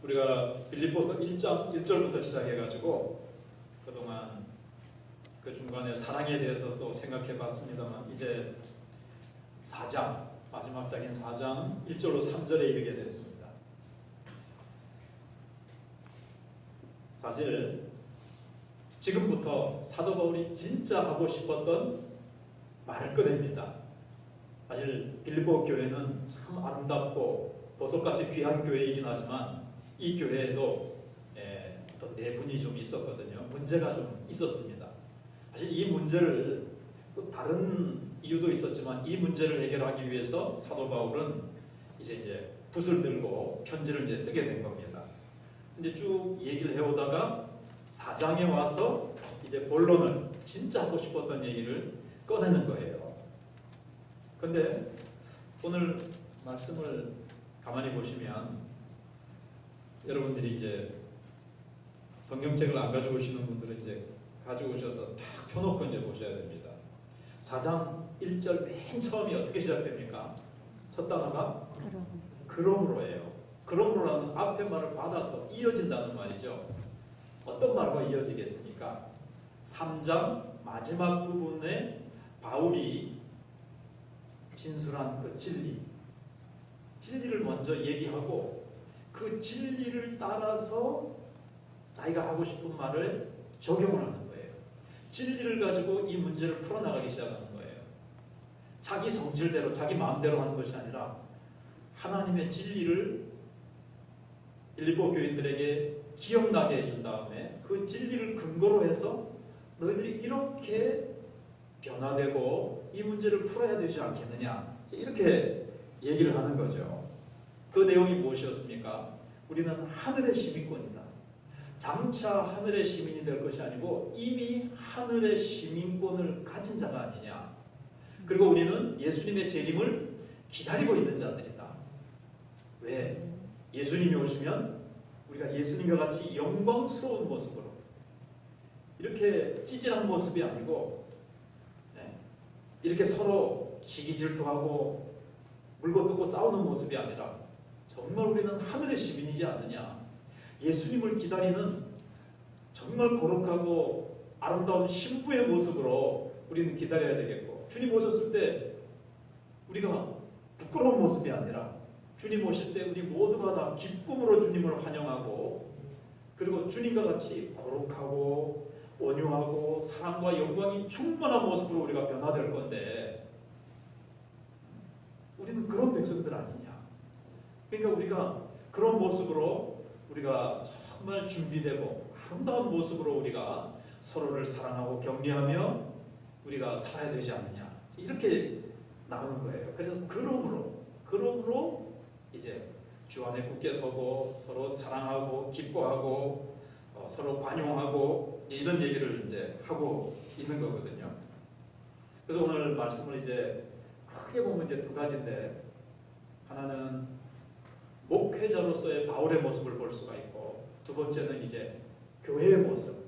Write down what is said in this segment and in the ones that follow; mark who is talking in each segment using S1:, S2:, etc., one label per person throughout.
S1: 우리가 빌립보서 1장 1절부터 시작해가지고 그동안 그 중간에 사랑에 대해서도 생각해 봤습니다만 이제 4장, 마지막 장인 4장 1절로 3절에 이르게 됐습니다. 사실 지금부터 사도 바울이 진짜 하고 싶었던 말을 꺼냅니다. 사실 빌립보 교회는 참 아름답고 보석같이 귀한 교회이긴 하지만 이 교회에도 어떤 내분이 좀 있었거든요. 문제가 좀 있었습니다. 사실 이 문제를 또 다른 이유도 있었지만 이 문제를 해결하기 위해서 사도 바울은 이제 붓을 들고 편지를 이제 쓰게 된 겁니다. 이제 쭉 얘기를 해오다가 4장에 와서 이제 본론을 진짜 하고 싶었던 얘기를 꺼내는 거예요. 근데 오늘 말씀을 가만히 보시면 여러분들이 이제 성경책을 안 가져오시는 분들은 이제 가져오셔서 딱 펴놓고 이제 보셔야 됩니다. 4장 1절 맨 처음이 어떻게 시작됩니까? 첫 단어가 그러므로예요. 그러므로라는 앞에 말을 받아서 이어진다는 말이죠. 어떤 말과 이어지겠습니까? 3장 마지막 부분에 바울이 진술한 그 진리를 먼저 얘기하고 그 진리를 따라서 자기가 하고 싶은 말을 적용을 하는 거예요. 진리를 가지고 이 문제를 풀어나가기 시작하는 거예요. 자기 성질대로 자기 마음대로 하는 것이 아니라 하나님의 진리를 빌립보 교인들에게 기억나게 해준 다음에 그 진리를 근거로 해서 너희들이 이렇게 변화되고 이 문제를 풀어야 되지 않겠느냐, 이렇게 얘기를 하는 거죠. 그 내용이 무엇이었습니까? 우리는 하늘의 시민권이다. 장차 하늘의 시민이 될 것이 아니고 이미 하늘의 시민권을 가진 자가 아니냐. 그리고 우리는 예수님의 재림을 기다리고 있는 자들이다. 왜? 예수님이 오시면 우리가 예수님과 같이 영광스러운 모습으로, 이렇게 찌질한 모습이 아니고 이렇게 서로 시기 질투하고 물고 뜯고 싸우는 모습이 아니라 정말 우리는 하늘의 시민이지 않느냐. 예수님을 기다리는 정말 거룩하고 아름다운 신부의 모습으로 우리는 기다려야 되겠고, 주님 오셨을 때 우리가 부끄러운 모습이 아니라 주님 오실 때 우리 모두가 다 기쁨으로 주님을 환영하고, 그리고 주님과 같이 거룩하고 온유하고 사랑과 영광이 충만한 모습으로 우리가 변화될 건데, 우리는 그런 백성들 아니냐. 그러니까 우리가 그런 모습으로 우리가 정말 준비되고 아름다운 모습으로 우리가 서로를 사랑하고 격려하며 우리가 살아야 되지 않느냐, 이렇게 나오는 거예요. 그래서 그러므로 이제 주 안에 굳게 서고 서로 사랑하고 기뻐하고 서로 관용하고 이런 얘기를 이제 하고 있는 거거든요. 그래서 오늘 말씀을 이제 크게 보면 이제 두 가지인데, 하나는 목회자로서의 바울의 모습을 볼 수가 있고, 두 번째는 이제 교회의 모습,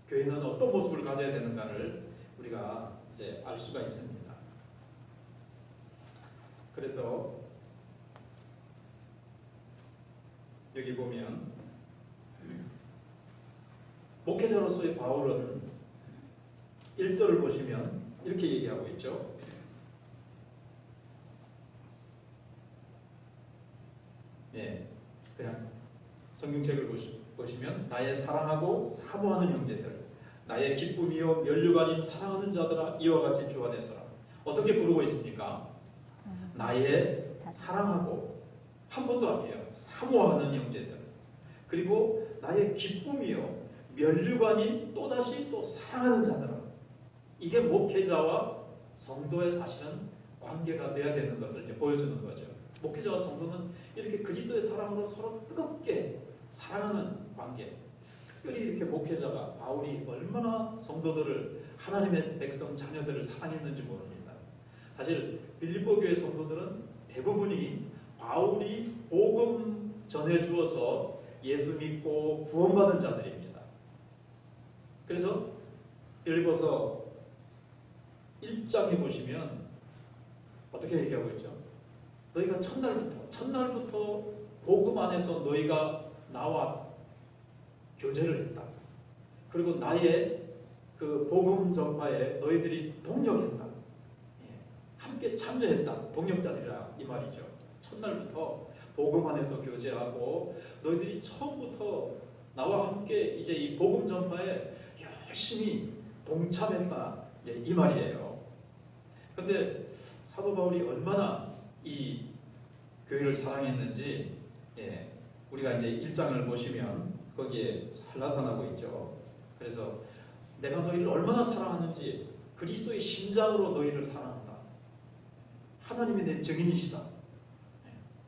S1: 교회는 어떤 모습을 가져야 되는가를 우리가 이제 알 수가 있습니다. 그래서 여기 보면 목회자로서의 바울은 1절을 보시면 이렇게 얘기하고 있죠. 그냥 성경책을 보시면 나의 사랑하고 사모하는 형제들, 나의 기쁨이요 면류관인 사랑하는 자들아, 이와 같이 주 안에 서라. 어떻게 부르고 있습니까? 나의 사랑하고, 한 번도 아니에요. 사모하는 형제들, 그리고 나의 기쁨이요 면류관인 또다시 또 사랑하는 자들아. 이게 목회자와 성도의 사실은 관계가 돼야 되는 것을 이제 보여주는 거죠. 목회자와 성도는 이렇게 그리스도의 사랑으로 서로 뜨겁게 사랑하는 관계. 특별히 이렇게 목회자가, 바울이 얼마나 성도들을, 하나님의 백성 자녀들을 사랑했는지 모릅니다. 사실 빌립보 교회 성도들은 대부분이 바울이 복음 전해주어서 예수 믿고 구원받은 자들입니다. 그래서 빌립보서 1장에 보시면 어떻게 얘기하고 있죠? 너희가 첫날부터 복음 안에서 너희가 나와 교제를 했다. 그리고 나의 그 복음 전파에 너희들이 동력했다. 함께 참여했다. 동력자들이라 이 말이죠. 첫날부터 복음 안에서 교제하고 너희들이 처음부터 나와 함께 이제 이 복음 전파에 열심히 동참했다. 이 말이에요. 그런데 사도 바울이 얼마나 이 교회를 사랑했는지 우리가 이제 1장을 보시면 거기에 잘 나타나고 있죠. 그래서 내가 너희를 얼마나 사랑하는지 그리스도의 심장으로 너희를 사랑한다. 하나님이 내 증인이시다.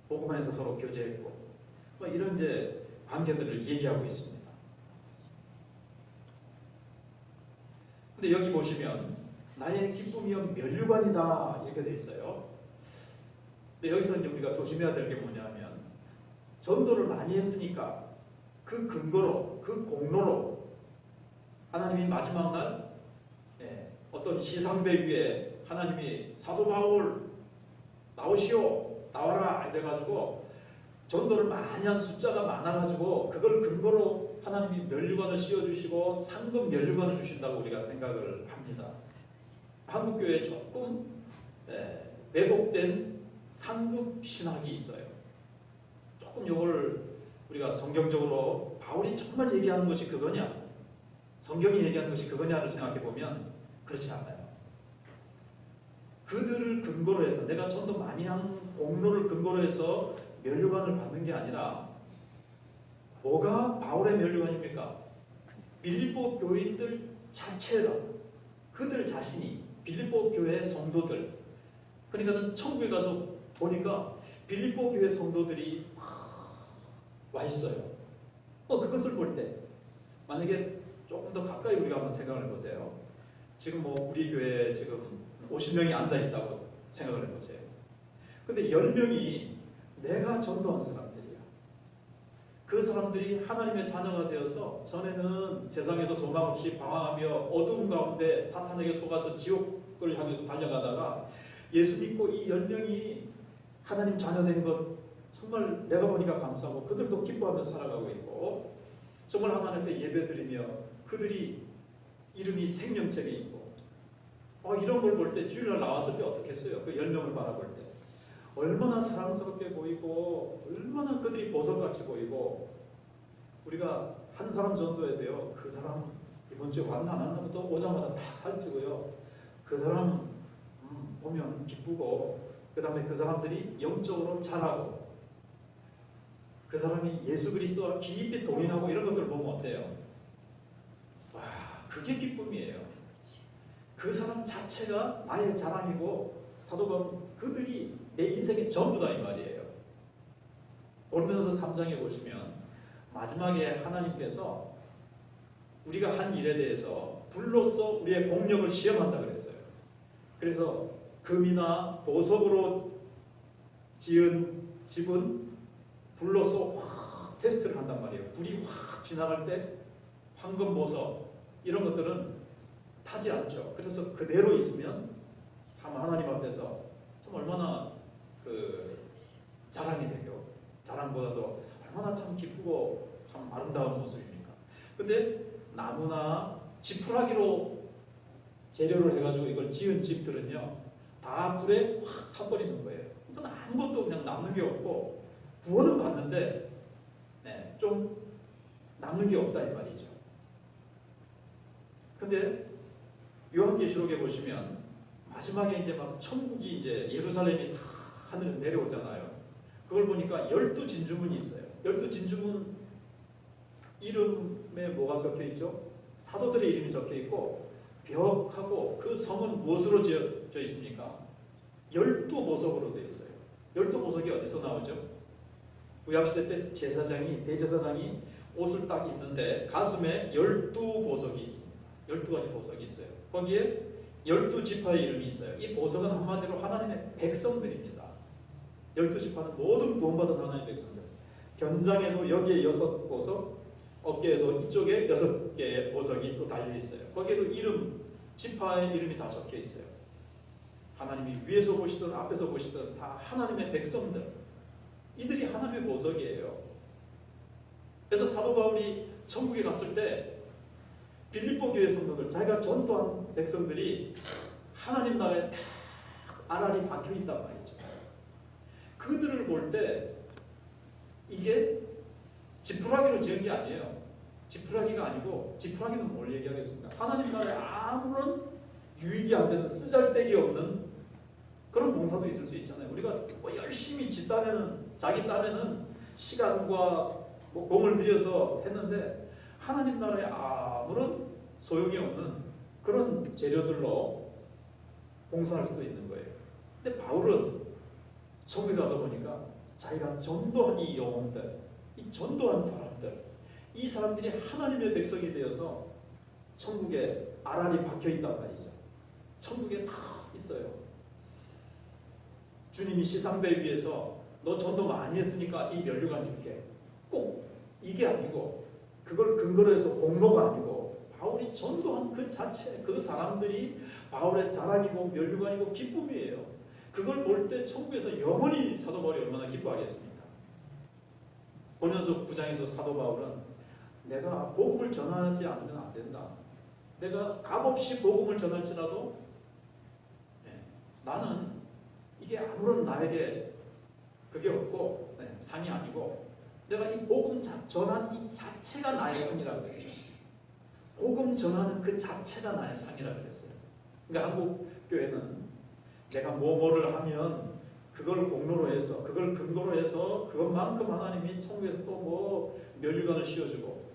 S1: 복음 안에서 서로 교제했고 이런 이제 관계들을 얘기하고 있습니다. 근데 여기 보시면 나의 기쁨이여 면류관이다 이렇게 되어 있어요. 근데 여기서 이제 우리가 조심해야 될 게 뭐냐면 전도를 많이 했으니까 그 근거로 그 공로로 하나님이 마지막 날 어떤 시상대 위에 하나님이 사도 바울 나오시오 나와라 이래가지고 전도를 많이 한 숫자가 많아가지고 그걸 근거로 하나님이 면류관을 씌워주시고 상급 면류관을 주신다고 우리가 생각을 합니다. 한국교회에 조금 왜곡된 상급 신학이 있어요. 조금 이걸 우리가 성경적으로 바울이 정말 얘기하는 것이 그거냐 성경이 얘기하는 것이 그거냐를 생각해 보면 그렇지 않아요. 그들을 근거로 해서 내가 전도 많이 한 공로를 근거로 해서 면류관을 받는 게 아니라 뭐가 바울의 면류관입니까? 빌립보 교인들 자체가 그들 자신이 빌립보 교회 성도들 그러니까 천국에 가서 보니까 빌립보 교회 성도들이 와 있어요. 그것을 볼 때 만약에 조금 더 가까이 우리가 한번 생각을 해보세요. 지금 우리 교회에 지금 50명이 앉아있다고 생각을 해보세요. 근데 10명이 내가 전도한 사람들이야. 그 사람들이 하나님의 자녀가 되어서 전에는 세상에서 소망 없이 방황하며 어두운 가운데 사탄에게 속아서 지옥을 향해서 달려가다가 예수 믿고 이 10명이 하나님 자녀 된 것 정말 내가 보니까 감사하고 그들도 기뻐하며 살아가고 있고 정말 하나님 앞에 예배드리며 그들이 이름이 생명책에 있고 이런 걸 볼 때 주일날 나왔을 때 어떻겠어요? 그 10명을 바라볼 때 얼마나 사랑스럽게 보이고 얼마나 그들이 보석같이 보이고 우리가 한 사람 전도해야 돼요. 그 사람 이번 주에 왔나 안 왔나부터 오자마자 다 살피고요. 그 사람 보면 기쁘고 그 다음에 그 사람들이 영적으로 자라고 그 사람이 예수 그리스도와 깊이 동행하고 이런 것들을 보면 어때요? 와, 그게 기쁨이에요. 그 사람 자체가 나의 자랑이고 사도 바울은 그들이 내 인생의 전부다 이 말이에요. 고린도전서 3장에 보시면 마지막에 하나님께서 우리가 한 일에 대해서 불로써 우리의 공력을 시험한다 그랬어요. 그래서 금이나 보석으로 지은 집은 불로써 확 테스트를 한단 말이에요. 불이 확 지나갈 때 황금 보석 이런 것들은 타지 않죠. 그래서 그대로 있으면 참 하나님 앞에서 좀 얼마나 자랑이 되고 자랑보다도 얼마나 참 기쁘고 참 아름다운 모습입니까? 근데 나무나 지푸라기로 재료를 해가지고 이걸 지은 집들은요 다 불에 확 타버리는 거예요. 그러니까 아무것도 그냥 남는 게 없고 구원은 받는데 좀 남는 게 없다 이 말이죠. 근데 요한계시록에 보시면 마지막에 이제 막 천국이 이제 예루살렘이 다 하늘에 내려오잖아요. 그걸 보니까 12진주문이 있어요. 12진주문 이름에 뭐가 적혀 있죠? 사도들의 이름이 적혀 있고 벽하고 그 성은 무엇으로 지어져 있습니까? 12보석으로 되어 있어요. 12보석이 어디서 나오죠? 구약시대 때 대제사장이 옷을 딱 입는데 가슴에 12보석이 있습니다. 12가지 보석이 있어요. 거기에 12지파의 이름이 있어요. 이 보석은 한마디로 하나님의 백성들입니다. 12지파는 모든 구원받은 하나님의 백성들. 견장에도 여기에 6보석, 어깨에도 이쪽에 6개의 보석이 또 달려 있어요. 거기에도 이름, 지파의 이름이 다 적혀 있어요. 하나님이 위에서 보시든 앞에서 보시든 다 하나님의 백성들. 이들이 하나님의 보석이에요. 그래서 사도 바울이 천국에 갔을 때 빌립보 교회 성도들, 자기가 전도한 백성들이 하나님 나라에 다 알알이 박혀 있단 말이죠. 그들을 볼 때 이게 지푸라기로 지은 게 아니에요. 지푸라기가 아니고, 지푸라기는 뭘 얘기하겠습니까? 하나님 나라에 아무런 유익이 안 되는, 쓰잘데기 없는 그런 봉사도 있을 수 있잖아요. 우리가 뭐 열심히 지 딴에는, 자기 딴에는 시간과 뭐 공을 들여서 했는데 하나님 나라에 아무런 소용이 없는 그런 재료들로 봉사할 수도 있는 거예요. 근데 바울은 천국에 가서 보니까 자기가 전도한 이 영혼들, 이 전도한 사람들, 이 사람들이 하나님의 백성이 되어서 천국에 알알이 박혀 있단 말이죠. 천국에 다 있어요. 주님이 시상대 위에서 너 전도 많이 했으니까 이 면류관 줄게. 꼭 이게 아니고, 그걸 근거로 해서 공로가 아니고, 바울이 전도한 그 자체, 그 사람들이 바울의 자랑이고 면류관이고 기쁨이에요. 그걸 볼 때 천국에서 영원히 사도 바울이 얼마나 기뻐하겠습니까? 고린도서 9장에서 사도 바울은 내가 복음을 전하지 않으면 안 된다. 내가 값없이 복음을 전할지라도 나는 이게 아무런 나에게 그게 없고 상이 아니고, 내가 이 복음 전한 이 자체가 나의 상이라고 했어요. 복음 전하는 그 자체가 나의 상이라고 했어요. 그러니까 한국 교회는 내가 뭐를 하면 그걸 공로로 해서, 그걸 근거로 해서 그것만큼 하나님이 천국에서 또 뭐 면류관을 씌워주고,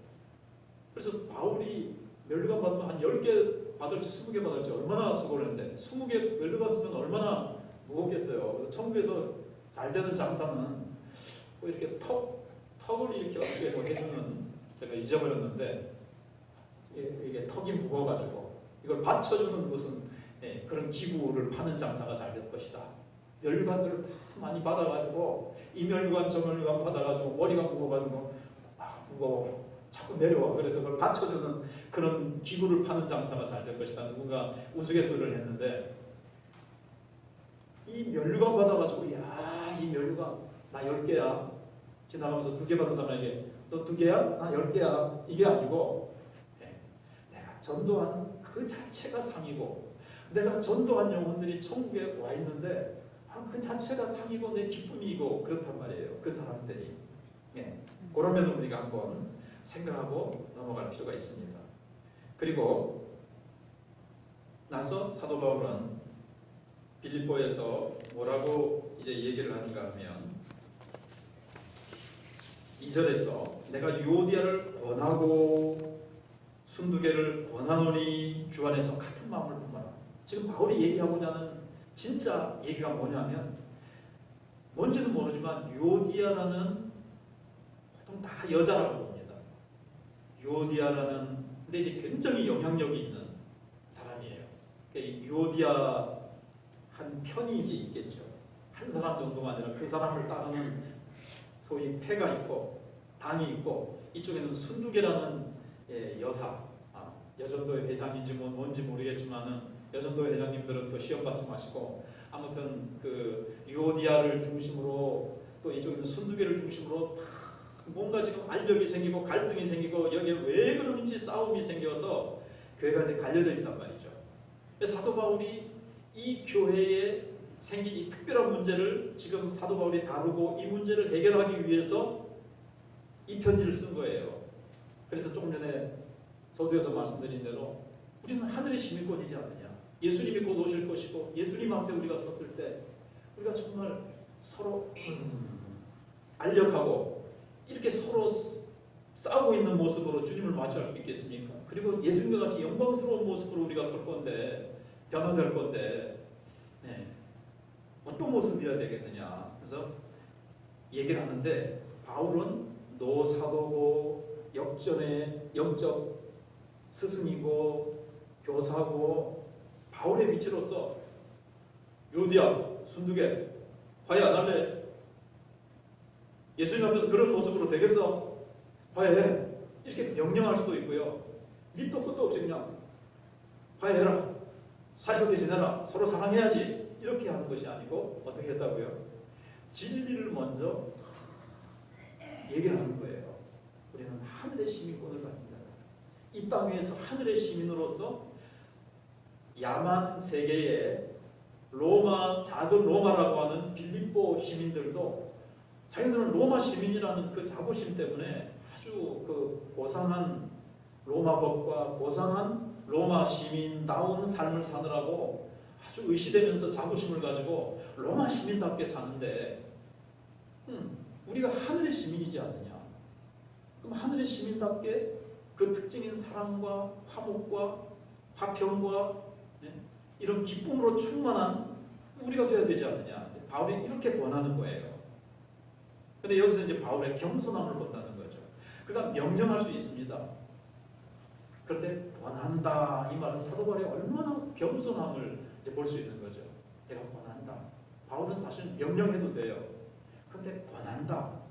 S1: 그래서 바울이 면류관 받으면 한 10개 받을지 20개 받을지 얼마나 수고를 했는데, 20개 면류관 쓰면 얼마나 무겁겠어요. 그래서 천국에서 잘 되는 장사는 뭐 이렇게 턱을 이렇게 어떻게 뭐 해주는, 제가 잊어버렸는데 이게 턱이 무거워가지고 이걸 받쳐주는 무슨 그런 기구를 파는 장사가 잘 될 것이다. 면류관들을 다 많이 받아가지고 이 면류관 저 면류관 받아가지고 머리가 무거워가지고 무거워 자꾸 내려와. 그래서 그걸 받쳐주는 그런 기구를 파는 장사가 잘 될 것이다. 누군가 우스갯소리를 했는데, 이 면류관 받아가지고 야, 이 면류관 나 10개야. 지나가면서 2개 받은 사람에게 너 2개야? 나 10개야. 이게 아니고 내가 전도한 그 자체가 상이고, 내가 전도한 영혼들이 천국에 와 있는데 그 자체가 상이고 내 기쁨이고 그렇단 말이에요. 그 사람들이. 그런 면을 우리가 한번 생각하고 넘어갈 필요가 있습니다. 그리고 나서 사도 바울은 빌립보에서 뭐라고 이제 얘기를 하는가 하면 2절에서 내가 유오디아를 권하고 순두개를 권하노니 주 안에서 같은 마음을 품어라. 지금 바울이 얘기하고자 하는 진짜 얘기가 뭐냐면, 뭔지는 모르지만 유오디아라는, 보통 다 여자라고 봅니다. 유오디아라는, 근데 이제 굉장히 영향력이 있는 사람이에요. 그러니까 유오디아 한 편이 이제 있겠죠. 한 사람 정도가 아니라 그 사람을 따르는 소위 패가 있고 당이 있고, 이쪽에는 순두개라는 여사, 여전도회 회장인지 뭔지 모르겠지만은 여전도회 회장님들은 또 시험 받지 마시고, 아무튼 그 유오디아를 중심으로 또 이쪽에는 순두개를 중심으로 다 뭔가 지금 알력이 생기고 갈등이 생기고, 여기에 왜 그런지 싸움이 생겨서 교회가 이제 갈려져 있단 말이죠. 사도 바울이 이 교회에 생긴 이 특별한 문제를 지금 사도 바울이 다루고, 이 문제를 해결하기 위해서 이 편지를 쓴 거예요. 그래서 조금 전에 서두에서 말씀드린 대로 우리는 하늘의 시민권이지 않느냐. 예수님이 곧 오실 것이고, 예수님 앞에 우리가 섰을 때 우리가 정말 서로 알력하고 이렇게 서로 싸우고 있는 모습으로 주님을 맞이할 수 있겠습니까? 그리고 예수님과 같이 영광스러운 모습으로 우리가 설 건데, 변화될 건데 어떤 모습이어야 되겠느냐. 그래서 얘기를 하는데, 바울은 노사도고 역전의 영적 스승이고 교사고, 바울의 위치로서 요디아, 순두개, 화해 안 할래? 예수님 앞에서 그런 모습으로 되겠어? 화해해. 이렇게 명령할 수도 있고요. 밑도 끝도 없이 그냥 화해해라, 사이좋게 지내라, 서로 사랑해야지, 이렇게 하는 것이 아니고 어떻게 했다고요? 진리를 먼저 얘기를 하는 거예요. 우리는 하늘의 시민권을 가진 자다. 이 땅 위에서 하늘의 시민으로서 야만 세계의 로마, 작은 로마라고 하는 빌립보 시민들도 자기들은 로마 시민이라는 그 자부심 때문에 아주 그 고상한 로마 법과 고상한 로마 시민다운 삶을 사느라고 아주 의시되면서 자부심을 가지고 로마 시민답게 사는데 우리가 하늘의 시민이지 않느냐. 그럼 하늘의 시민답게 그 특징인 사랑과 화목과 화평과 이런 기쁨으로 충만한 우리가 되어야 되지 않느냐. 바울이 이렇게 권하는 거예요. 근데 여기서 이제 바울의 겸손함을 본다는 거죠. 그가 명령할 수 있습니다. 그런데 권한다. 이 말은 사도 바울이 얼마나 겸손함을 볼 수 있는 거죠. 내가 권한다. 바울은 사실 명령해도 돼요. 그런데 권한다.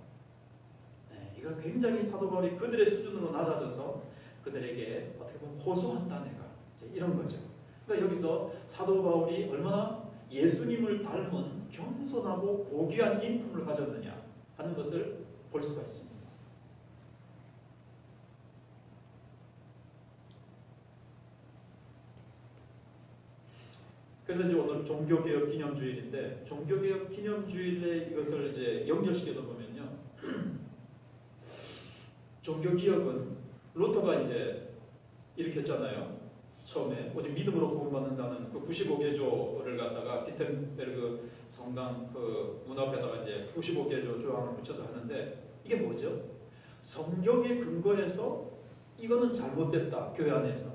S1: 이걸 굉장히 사도 바울이 그들의 수준으로 낮아져서 그들에게 어떻게 보면 호소한다 내가. 이런 거죠. 그러니까 여기서 사도 바울이 얼마나 예수님을 닮은 겸손하고 고귀한 인품을 가졌느냐 하는 것을 볼 수가 있습니다. 그래서 이제 오늘 종교개혁 기념주일인데 종교개혁 기념주일에 이것을 이제 연결시켜서 보면요. 종교개혁은 루터가 이제 일으켰잖아요. 처음에 오직 믿음으로 구원받는다는 그 95개조를 갖다가 비텐베르그 성당 그 문 앞에다가 이제 95개조 조항을 붙여서 하는데 이게 뭐죠? 성경의 근거에서 이거는 잘못됐다 교회 안에서.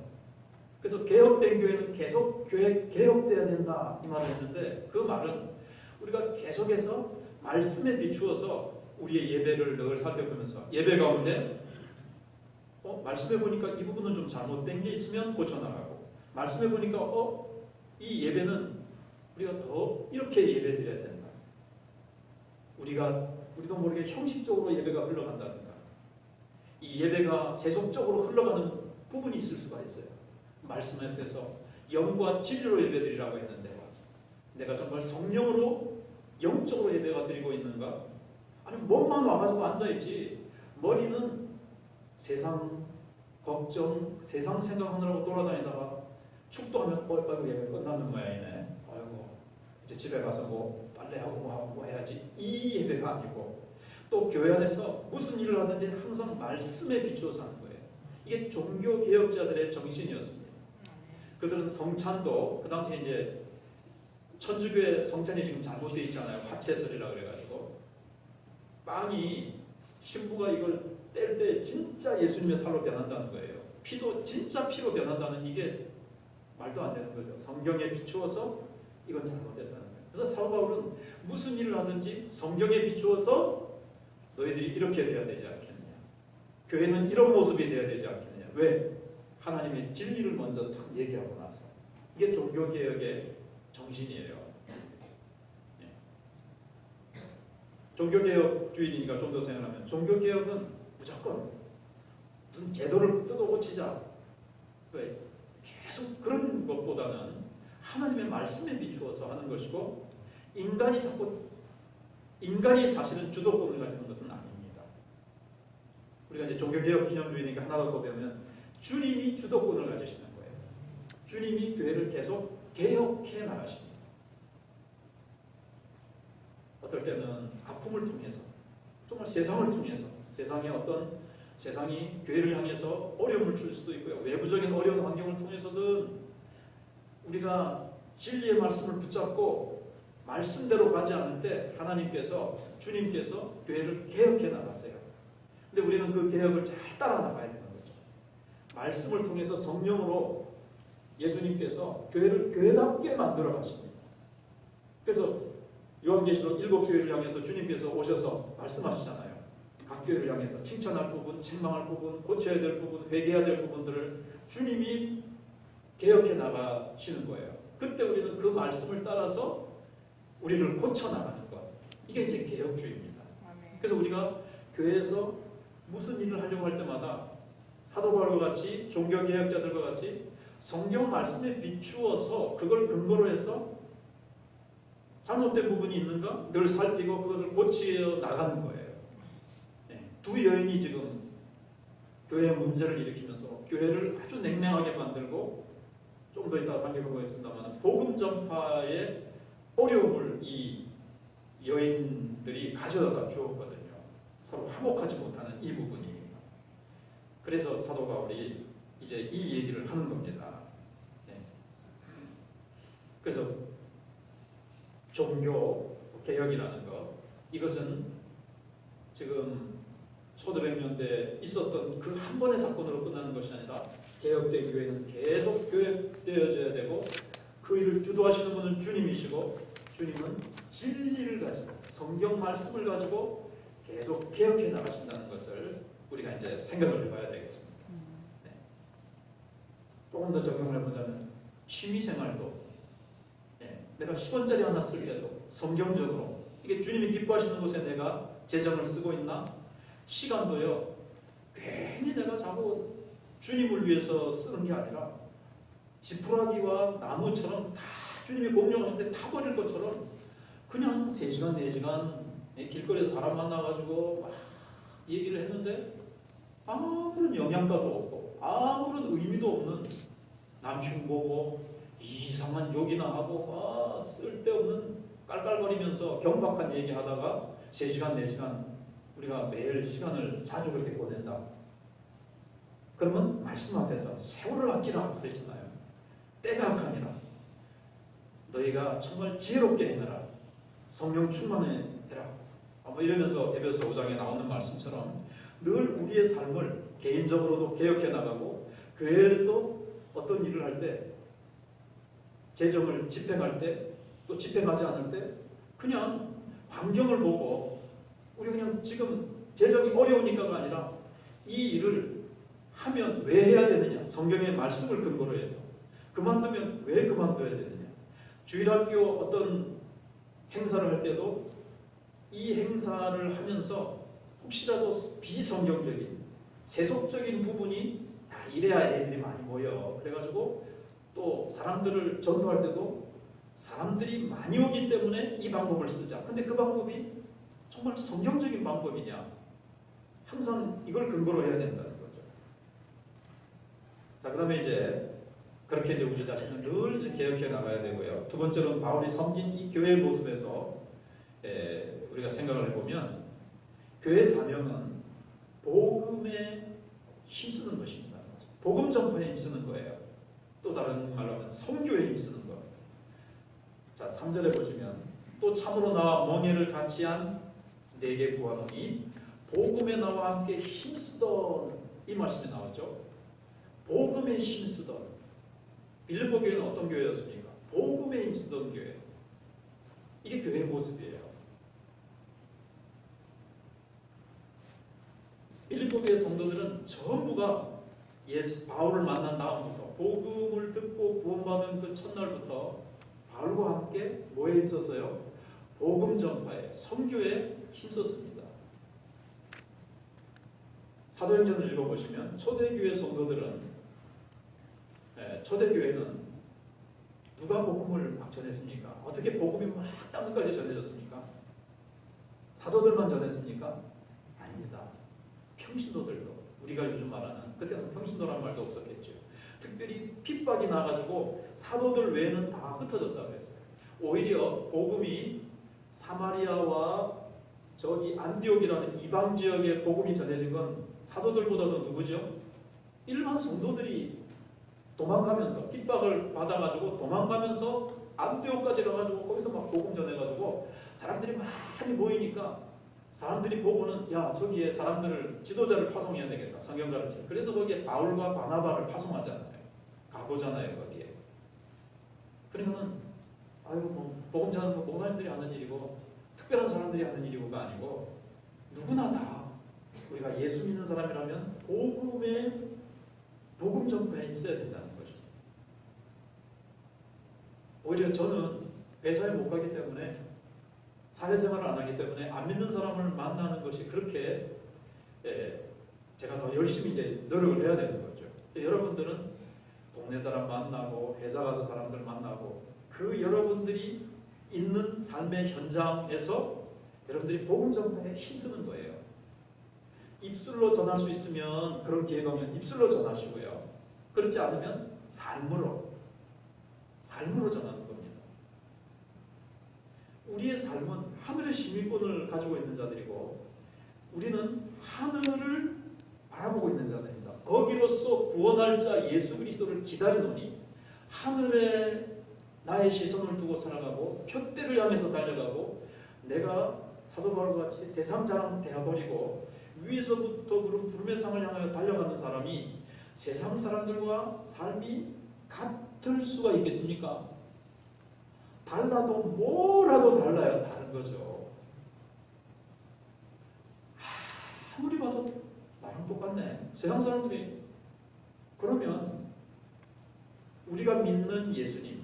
S1: 그래서 개혁된 교회는 계속 개혁돼야 된다 이 말을 했는데 그 말은 우리가 계속해서 말씀에 비추어서 우리의 예배를 늘 살펴보면서 예배 가운데 말씀해 보니까 이 부분은 좀 잘못된 게 있으면 고쳐나가고 말씀해 보니까 이 예배는 우리가 더 이렇게 예배 드려야 된다. 우리도 모르게 형식적으로 예배가 흘러간다든가 이 예배가 세속적으로 흘러가는 부분이 있을 수가 있어요. 말씀 앞에서 영과 진리로 예배 드리라고 했는데 내가 정말 성령으로 영적으로 예배가 드리고 있는가? 아니 몸만 와가지고 앉아있지 머리는 세상 걱정, 세상 생각하느라고 돌아다니다가 축도하면 아이고 예배 끝나는 모양이네. 아이고 이제 집에 가서 뭐 빨래하고 뭐 해야지. 이 예배가 아니고 또 교회 안에서 무슨 일을 하든지 항상 말씀에 비추어서 하는 거예요. 이게 종교 개혁자들의 정신이었습니다. 그들은 성찬도 그 당시에 이제 천주교의 성찬이 지금 잘못되어 있잖아요. 화채설이라 그래가지고 빵이 신부가 이걸 뗄 때 진짜 예수님의 살로 변한다는 거예요. 피도 진짜 피로 변한다는 이게 말도 안 되는 거죠. 성경에 비추어서 이건 잘못됐다는 거예요. 그래서 사도 바울은 무슨 일을 하든지 성경에 비추어서 너희들이 이렇게 돼야 되지 않겠느냐. 교회는 이런 모습이 돼야 되지 않겠느냐. 왜? 하나님의 진리를 먼저 탁 얘기하고 나서 이게 종교개혁의 정신이에요. 종교개혁주의니까 좀 더 생각하면 종교개혁은 무조건 무슨 제도를 뜯어 고치자 왜? 계속 그런 것보다는 하나님의 말씀에 비추어서 하는 것이고 인간이 사실은 주도권을 가지는 것은 아닙니다. 우리가 이제 종교개혁 기념주의니까 하나 더 배우면 주님이 주도권을 가지시는 거예요. 주님이 교회를 계속 개혁해 나가십니다. 어떨 때는 아픔을 통해서 정말 세상을 통해서 세상이 교회를 향해서 어려움을 줄 수도 있고요. 외부적인 어려운 환경을 통해서든 우리가 진리의 말씀을 붙잡고 말씀대로 가지 않을 때 주님께서 교회를 개혁해 나가세요. 근데 우리는 그 개혁을 잘 따라 나가야 되는 거죠. 말씀을 통해서 성령으로 예수님께서 교회를 교회답게 만들어 가십니다. 그래서 요한계시록 7교회를 향해서 주님께서 오셔서 말씀하시잖아요. 각 교회를 향해서 칭찬할 부분, 책망할 부분, 고쳐야 될 부분, 회개해야 될 부분들을 주님이 개혁해 나가시는 거예요. 그때 우리는 그 말씀을 따라서 우리를 고쳐 나가는 것. 이게 이제 개혁주의입니다. 그래서 우리가 교회에서 무슨 일을 하려고 할 때마다 사도 바울과 같이 종교개혁자들과 같이 성경 말씀에 비추어서 그걸 근거로 해서 잘못된 부분이 있는가 늘 살피고 그것을 고치어 나가는 거예요. 두 여인이 지금 교회 문제를 일으키면서 교회를 아주 냉랭하게 만들고, 좀 더 이따 살펴보겠습니다만 복음 전파의 어려움을 이 여인들이 가져다 주었거든요. 서로 화목하지 못하는 이 부분이. 그래서 사도 바울이 이제 이 얘기를 하는 겁니다. 네. 그래서 종교 개혁이라는 것, 이것은 지금 초대백년대에 있었던 그 한 번의 사건으로 끝나는 것이 아니라 개혁된 교회는 계속 교육되어져야 되고, 그 일을 주도하시는 분은 주님이시고, 주님은 진리를 가지고 성경 말씀을 가지고 계속 개혁해 나가신다는 것을 우리가 이제 생각을 해봐야 되겠습니다. 네. 조금 더 적용을 해보자면 취미생활도, 네. 내가 10원짜리 하나 쓸 때도 성경적으로 이게 주님이 기뻐하시는 곳에 내가 재정을 쓰고 있나? 시간도요, 괜히 내가 자꾸 주님을 위해서 쓰는 게 아니라 지푸라기와 나무처럼 다 주님이 공룡하실 때 다 버릴 것처럼 그냥 3시간, 4시간 길거리에서 사람 만나가지고 막 얘기를 했는데 아무런 영양가도 없고 아무런 의미도 없는, 남 흉보고 이상한 욕이나 하고 쓸데없는 깔깔거리면서 경박한 얘기하다가 3시간, 4시간 우리가 매일 시간을 자주 그렇게 보낸다. 그러면 말씀 앞에서 세월을 아끼라 그랬잖아요. 때가 악하니라. 너희가 정말 지혜롭게 해내라. 성령 충만해라. 뭐 이러면서 에베소 5장에 나오는 말씀처럼 늘 우리의 삶을 개인적으로도 개혁해 나가고, 교회도 어떤 일을 할 때, 재정을 집행할 때, 또 집행하지 않을 때 그냥 환경을 보고 우리 그냥 지금 재정이 어려우니까가 아니라 이 일을 하면 왜 해야 되느냐, 성경의 말씀을 근거로 해서 그만두면 왜 그만둬야 되느냐, 주일학교 어떤 행사를 할 때도 이 행사를 하면서 혹시라도 비성경적인 세속적인 부분이 이래야 애들이 많이 모여, 그래가지고 또 사람들을 전도할 때도 사람들이 많이 오기 때문에 이 방법을 쓰자. 근데 그 방법이 정말 성경적인 방법이냐, 항상 이걸 근거로 해야 된다는 거죠. 자, 그 다음에 이제 그렇게 이제 우리 자신을 늘 이제 개혁해 나가야 되고요. 두 번째로는 바울이 섬긴 이 교회의 모습에서 우리가 생각을 해보면 교회 사명은 복음에 힘쓰는 것입니다. 복음 전파에 힘쓰는 거예요. 또 다른 말로 하면 선교에 힘쓰는 것. 자, 3절에 보시면 또 참으로 나와 멍에를 같이 한 내게 구하노니 복음에 나와 함께 힘쓰던, 이 말씀이 나오죠. 복음에 힘쓰던. 빌립보 교회는 어떤 교회였습니까? 복음에 힘쓰던 교회. 이게 교회의 모습이에요. 빌립보 교회 성도들은 전부가 바울을 만난 다음부터, 복음을 듣고 구원받은 그 첫날부터 바울과 함께 뭐에 힘썼어요? 복음 전파에, 선교에 힘썼습니다. 사도행전을 읽어보시면 초대교회 성도들은, 초대교회는 누가 복음을 막 전했습니까? 어떻게 복음이 막 땅끝까지 전해졌습니까? 사도들만 전했습니까? 아닙니다. 평신도들도, 우리가 요즘 말하는, 그때는 평신도라는 말도 없었겠죠. 특별히 핍박이 나가지고 사도들 외에는 다 흩어졌다고 했어요. 오히려 복음이 사마리아와 저기 안디옥이라는 이방 지역에 복음이 전해진 건 사도들보다도 누구죠? 일반 성도들이 도망가면서, 핍박을 받아가지고 도망가면서 안디옥까지 가가지고 거기서 막 복음 전해가지고 사람들이 많이 모이니까 사람들이 보고는, 야, 저기에 사람들을, 지도자를 파송해야 되겠다, 성경가르쳐. 그래서 거기에 바울과 바나바를 파송하잖아요. 가보잖아요, 거기에. 그러면은 아이고 뭐 복음 전하는 거 목사님들이 하는 일이고 특별한 사람들이 하는 일이고가 아니고 누구나 다 우리가 예수 믿는 사람이라면 복음 전파에 있어야 된다는 거죠. 오히려 저는 회사에 못 가기 때문에, 사회생활을 안 하기 때문에 안 믿는 사람을 만나는 것이 그렇게 제가 더 열심히 이제 노력을 해야 되는 거죠. 여러분들은 동네 사람 만나고 회사 가서 사람들 만나고 그 여러분들이 있는 삶의 현장에서 여러분들이 복음 전파에 힘쓰는 거예요. 입술로 전할 수 있으면 그런 기회가 오면 입술로 전하시고요. 그렇지 않으면 삶으로 전하는 겁니다. 우리의 삶은 하늘의 시민권을 가지고 있는 자들이고 우리는 하늘을 바라보고 있는 자들입니다. 거기로서 구원할 자 예수 그리스도를 기다리노니 하늘에 나의 시선을 두고 살아가고 표대를 향해서 달려가고 내가 사도 바울과 같이 세상 자랑 대하버리고 위에서부터 부른 부름의 상을 향하여 달려가는 사람이 세상 사람들과 삶이 같을 수가 있겠습니까? 달라도 뭐라도 달라요. 다른 거죠. 아무리 봐도 나랑 똑같네. 세상 사람들이. 그러면 우리가 믿는 예수님,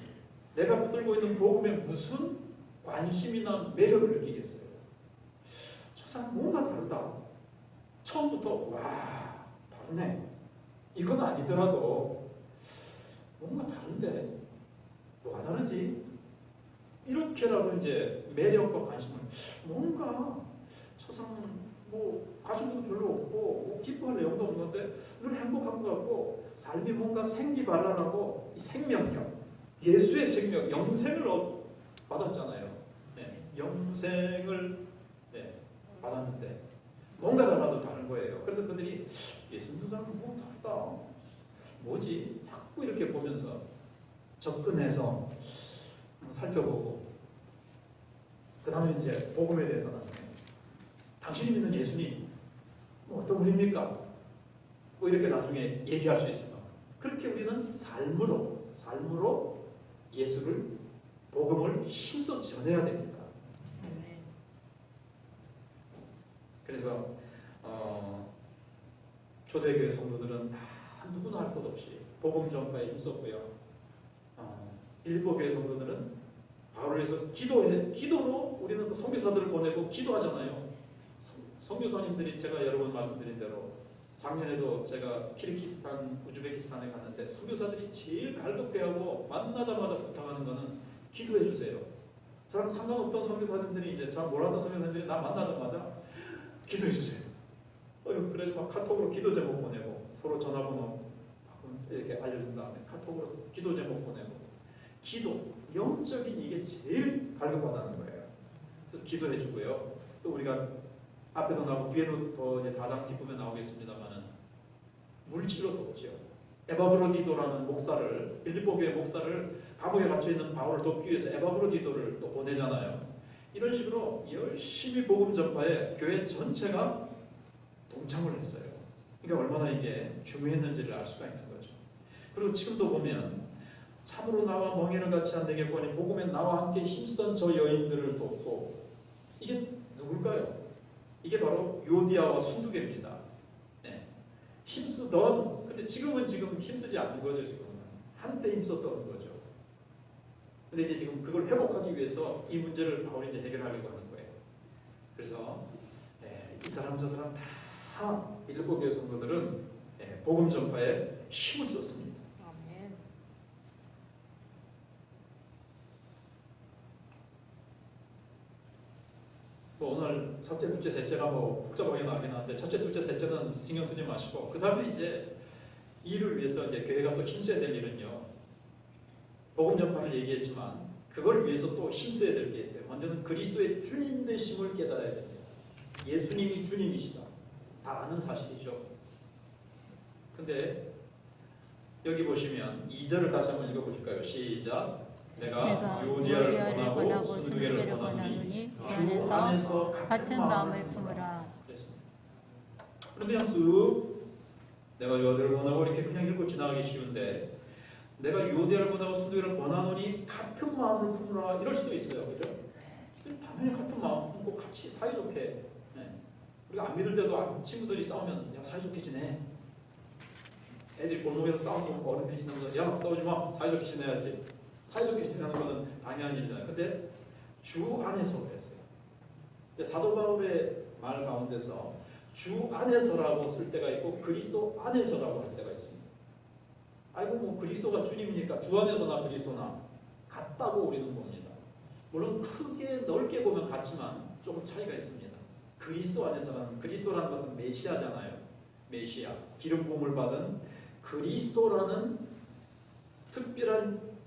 S1: 내가 붙들고 있는 복음에 무슨 관심이나 매력을 느끼겠어요? 저 사람 뭔가 다르다. 처음부터 와 다르네. 이건 아니더라도 뭔가 다른데 뭐가 다르지? 이렇게라도 이제 매력과 관심을 뭔가 저 사람은 뭐 가진 것도 별로 없고 뭐 기뻐할 내용도 없는 건데 늘 행복한 것 같고 삶이 뭔가 생기발랄하고 이 생명력, 예수의 생명, 영생을 받았잖아요. 네, 영생을 받았는데 뭔가 달라도 다른 거예요. 그래서 그들이 예수님도 사람은 뭐 다르다. 뭐지? 자꾸 이렇게 보면서 접근해서 살펴보고 그 다음에 이제 복음에 대해서 나중에 당신이 믿는 예수님 뭐 어떤 분입니까? 뭐 이렇게 나중에 얘기할 수 있습니다. 그렇게 우리는 삶으로 예수를 복음을 힘써 전해야 됩니다. 그래서 초대교회 성도들은 다 누구나 할 것 없이 복음 전파에 힘썼고요. 빌립보 교회 성도들은 바울을 위해서 기도로 우리는 또 선교사들을 보내고 기도하잖아요. 선교사님들이 제가 여러 번 말씀드린 대로 작년에도 제가 키르기스탄, 우즈베키스탄에 갔는데 선교사들이 제일 갈급해하고 만나자마자 부탁하는 거는 기도해 주세요. 저랑 상관없던 선교사님들이 이제 저 몰랐던 선교사님들이 나 만나자마자 기도해 주세요. 그래서 막 카톡으로 기도 제목 보내고 서로 전화번호 이렇게 알려준 다음에 카톡으로 기도 제목 보내고 기도, 영적인 이게 제일 갈급하다는 거예요. 그래서 기도해 주고요. 또 우리가 앞에도 나오고 뒤에도 더 이제 4장 뒷부분에 나오겠습니다만은 물질로도 없죠. 에바브로디도라는 목사를 빌립보 교회 목사를 감옥에 갇혀 있는 바울을 돕기 위해서 에바브로디도를 또 보내잖아요. 이런 식으로 열심히 복음 전파에 교회 전체가 동참을 했어요. 그러니까 얼마나 이게 중요했는지를 알 수가 있는 거죠. 그리고 지금도 보면 참으로 나와 멍에는 같이 한 내게 보니 복음에 나와 함께 힘쓰던 저 여인들을 돕고 이게 누굴까요? 이게 바로 유오디아와 순두개입니다. 네. 힘쓰던 근데 지금 힘쓰지 않는 거죠. 지금은 한때 힘썼던 거죠. 근데 이제 지금 그걸 회복하기 위해서 이 문제를 바울이 이제 해결하려고 하는 거예요. 그래서 이 사람 저 사람 다 빌립보 교회 성도들은 복음 전파에 힘을 썼습니다.
S2: 아멘.
S1: 뭐 오늘 첫째, 둘째, 셋째가 뭐 복잡하게 나긴 하는데 첫째, 둘째, 셋째는 신경 쓰지 마시고 그 다음에 이제 일을 위해서 이제 교회가 또 힘써야 될 일은요. 복음 전파를 얘기했지만 그걸 위해서 또 힘써야 될 게 있어요. 먼저는 그리스도의 주님 되심을 깨달아야 됩니다. 예수님이 주님이시다. 다 아는 사실이죠. 근데 여기 보시면 2절을 다시 한번 읽어보실까요? 시작. 내가 유오디아를 권하고 순두개를 권하노니 주 안에서 같은 마음을 품으라. 그랬습니다. 그냥 쓱 내가 유오디아를 권하고 이렇게 그냥 읽고 지나가기 쉬운데 내가 유오디아를 권하고 순두개를 권하노니 같은 마음을 품으라 이럴 수도 있어요. 그죠? 당연히 같은 마음 품고 같이 사이좋게 우리가 안 믿을 때도 친구들이 싸우면 야 사이좋게 지내. 애들이 골목에서 싸우고 어른들이 지나면서 야 싸우지 마 사이좋게 지내야지. 사이좋게 지내는 거는 당연한 일이잖아요. 근데 주 안에서 그랬어요. 사도 바울의 말 가운데서 주 안에서라고 쓸 때가 있고 그리스도 안에서라고 할 때가 있습니다. 아이고 뭐 그리스도가 주님이니까 주 안에서나 그리스도나 같다고 우리는 봅니다. 물론 크게 넓게 보면 같지만 조금 차이가 있습니다. 그리스도 안에서는, 그리스도라는 것은 메시아잖아요. 메시아, 기름 부음을 받은 그리스도라는 특별한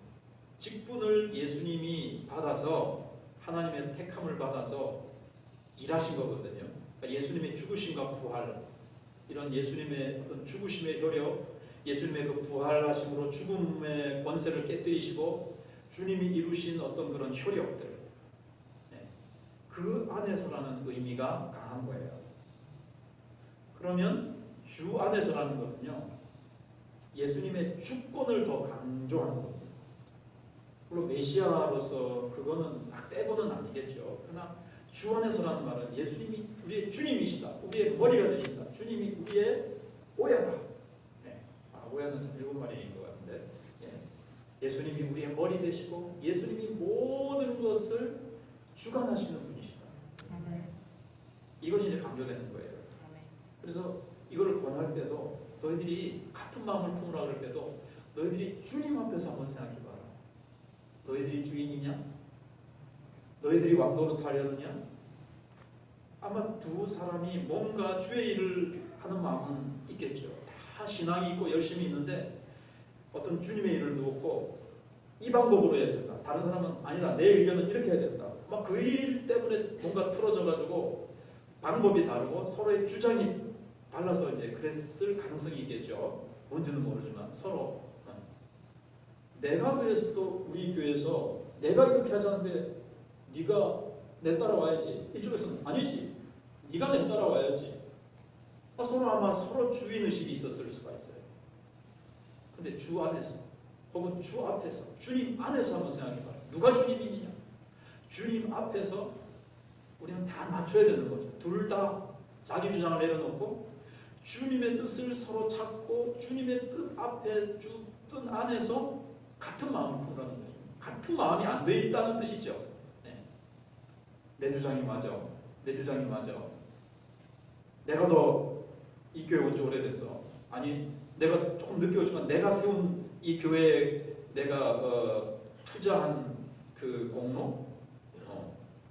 S1: 직분을 예수님이 받아서 하나님의 택함을 받아서 일하신 거거든요. 그러니까 예수님의 죽으심과 부활, 이런 예수님의 어떤 죽으심의 효력, 예수님의 그 부활하심으로 죽음의 권세를 깨뜨리시고 주님이 이루신 어떤 그런 효력들, 그 안에서라는 의미가 강한 거예요. 그러면 주 안에서라는 것은요, 예수님의 주권을 더 강조하는 겁니다. 물론 메시아로서 그거는 싹 빼고는 아니겠죠. 그러나 주 안에서라는 말은 예수님이 우리의 주님이시다, 우리의 머리가 되신다, 주님이 우리의 오야다. 오야는 참 일본 말인 것 같은데, 예수님이 우리의 머리 되시고 예수님이 모든 것을 주관하시는 분이시다. 이것이 이제 강조되는 거예요. 그래서 이거를 권할 때도, 너희들이 같은 마음을 품으라 그럴 때도 너희들이 주님 앞에서 한번 생각해봐라. 너희들이 주인이냐? 너희들이 왕노릇 하려느냐? 아마 두 사람이 뭔가 주의 일을 하는 마음은 있겠죠. 다 신앙이 있고 열심히 있는데 어떤 주님의 일을 누웠고 이 방법으로 해야 된다. 다른 사람은 아니다, 내 의견은 이렇게 해야 된다. 막 그 일 때문에 뭔가 틀어져가지고 방법이 다르고 서로의 주장이 달라서 이제 그랬을 가능성이 있겠죠. 뭔지는 모르지만 서로 내가 그래서도 우리 교회에서 내가 이렇게 하자는데 네가 내 따라와야지. 이쪽에서는 아니지, 네가 내 따라와야지. 서로 아마 서로 주인의식이 있었을 수가 있어요. 근데 주 안에서 혹은 주 앞에서, 주님 안에서 한번 생각해봐요. 누가 주님이냐? 주님 앞에서 우리는 다 맞춰야 되는 거죠. 둘 다 자기 주장을 내려놓고 주님의 뜻을 서로 찾고 주님의 뜻 앞에, 뜻 안에서 같은 마음을 품으라는 거죠. 같은 마음이 안 돼 있다는 뜻이죠. 내 주장이 맞아, 내 주장이 맞아. 내가 더 이 교회 온 지 오래됐어. 아니, 내가 조금 늦게 오지만 내가 세운 이 교회에 내가 투자한 그 공로,